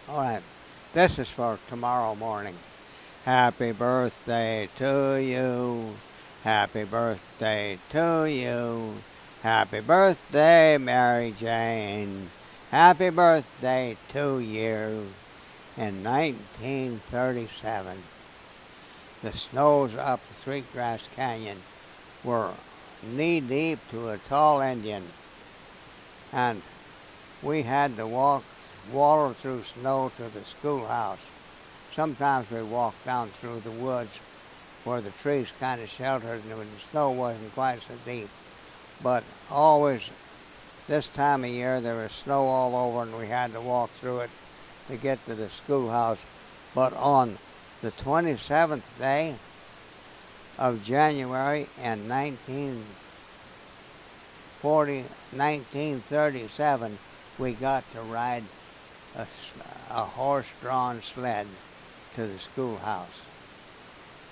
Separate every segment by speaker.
Speaker 1: All right. This is for tomorrow morning. Happy birthday to you. Happy birthday to you. Happy birthday, Mary Jane. Happy birthday to you. In 1937, the snows up Sweetgrass Canyon were knee deep to a tall Indian, and we had to water through snow to the schoolhouse. Sometimes we walked down through the woods where the trees kind of sheltered and the snow wasn't quite so deep. But always this time of year there was snow all over and we had to walk through it to get to the schoolhouse. But on the 27th day of January in 1937, we got to ride a horse-drawn sled to the schoolhouse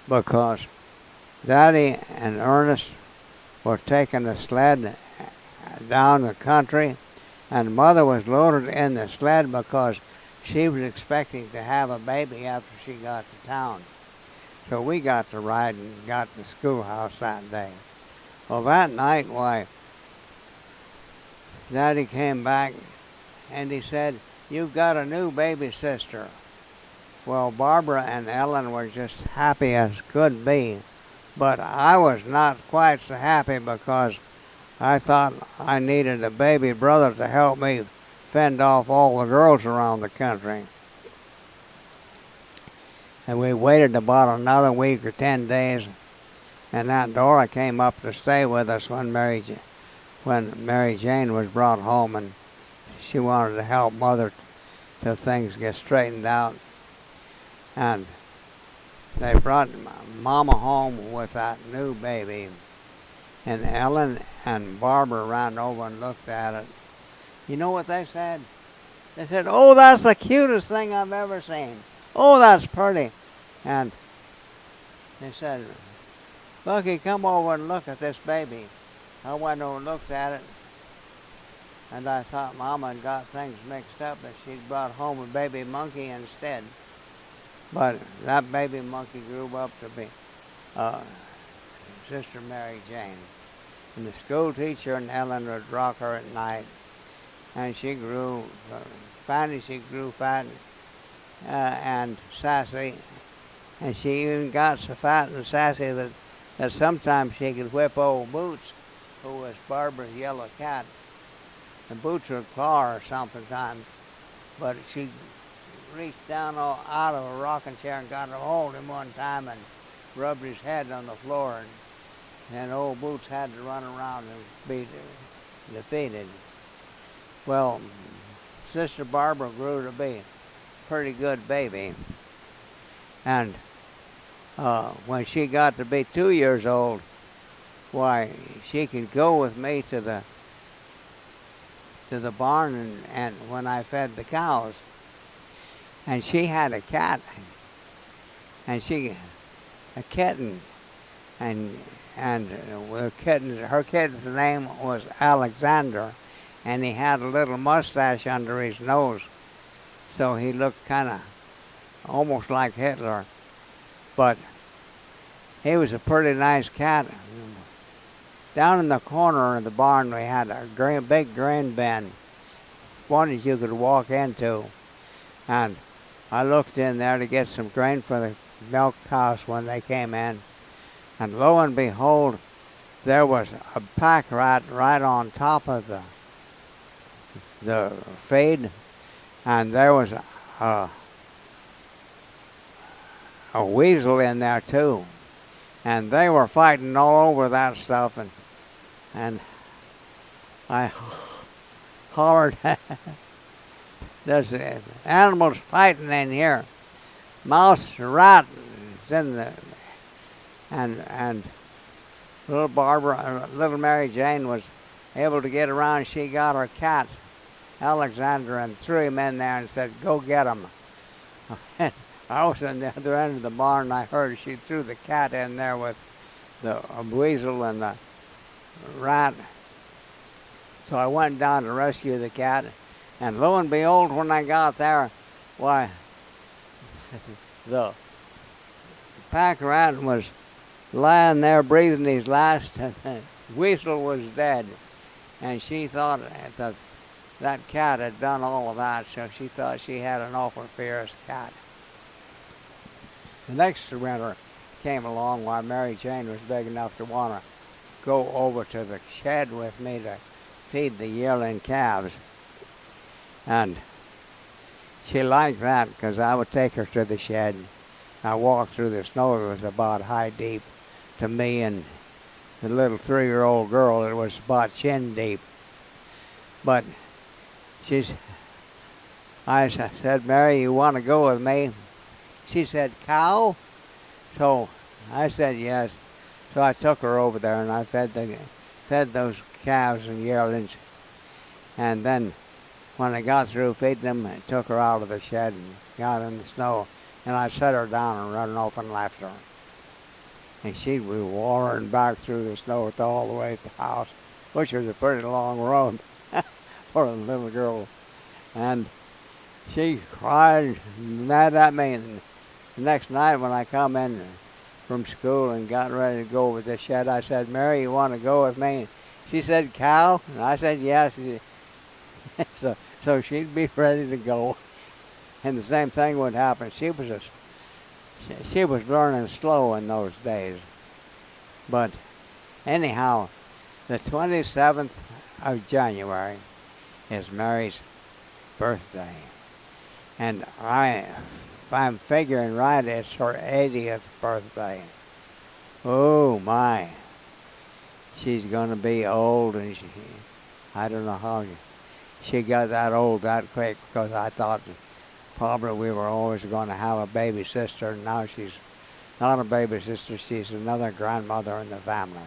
Speaker 1: because Daddy and Ernest were taking the sled down the country, and Mother was loaded in the sled because she was expecting to have a baby after she got to town. So we got to ride and got to the schoolhouse that day. Well, that night, why, Daddy came back and he said, "You've got a new baby sister." Well, Barbara and Ellen were just happy as could be, but I was not quite so happy because I thought I needed a baby brother to help me fend off all the girls around the country. And we waited about another week or 10 days, and Aunt Dora came up to stay with us when Mary Jane was brought home, and she wanted to help Mother till things get straightened out. And they brought Mama home with that new baby, and Ellen and Barbara ran over and looked at it. You know what they said? They said, "Oh, that's the cutest thing I've ever seen. Oh, that's pretty." And they said, "Lucky, come over and look at this baby." I went over and looked at it, and I thought Mama had got things mixed up and she'd brought home a baby monkey instead. But that baby monkey grew up to be Sister Mary Jane. And the school teacher and Ellen would rock her at night. And she grew she grew fat and sassy. And she even got so fat and sassy that sometimes she could whip old Boots, who was Barbara's yellow cat. And Boots would claw her sometimes. But she reached down out of a rocking chair and got a hold of him one time and rubbed his head on the floor, and old Boots had to run around and be defeated. Well, Sister Barbara grew to be a pretty good baby, and when she got to be 2 years old, why, she could go with me to the barn and when I fed the cows. And she had a cat, and a kitten, and her kitten's name was Alexander, and he had a little mustache under his nose, so he looked kind of almost like Hitler, but he was a pretty nice cat. Down in the corner of the barn, we had a big grain bin, one that you could walk into, and I looked in there to get some grain for the milk cows when they came in, and lo and behold, there was a pack rat right on top of the feed, and there was a weasel in there too, and they were fighting all over that stuff, and I hollered, "There's animals fighting in here. Mouse, rat is in the..." And little Mary Jane was able to get around. She got her cat, Alexander, and threw him in there and said, "Go get him." I was on the other end of the barn, and I heard she threw the cat in there with the weasel and the rat. So I went down to rescue the cat, and lo and behold, when I got there, Why, the pack rat was lying there breathing his last, and the weasel was dead. And she thought that cat had done all of that, so she thought she had an awful fierce cat. The next winter came along while Mary Jane was big enough to want to go over to the shed with me to feed the yearling calves. And she liked that because I would take her to the shed. I walked through the snow. It was about high deep to me and the little 3-year-old girl. It was about chin deep. But I said, Mary, you want to go with me? She said, cow? So I said yes. So I took her over there and I fed those calves and yearlings. And then when I got through feeding them, I took her out of the shed and got in the snow. And I set her down and run off and left her. And she'd be wallering back through the snow all the way to the house, which was a pretty long road for a little girl. And she cried mad at me. And the next night when I come in from school and got ready to go over the shed, I said, Mary, you want to go with me? She said, cow? And I said, yes. So she'd be ready to go. And the same thing would happen. She was learning slow in those days. But anyhow, the 27th of January is Mary's birthday. And if I'm figuring right, it's her 80th birthday. Oh my. She's going to be old, and I don't know how she got that old that quick, because I thought probably we were always going to have a baby sister, and now she's not a baby sister, she's another grandmother in the family.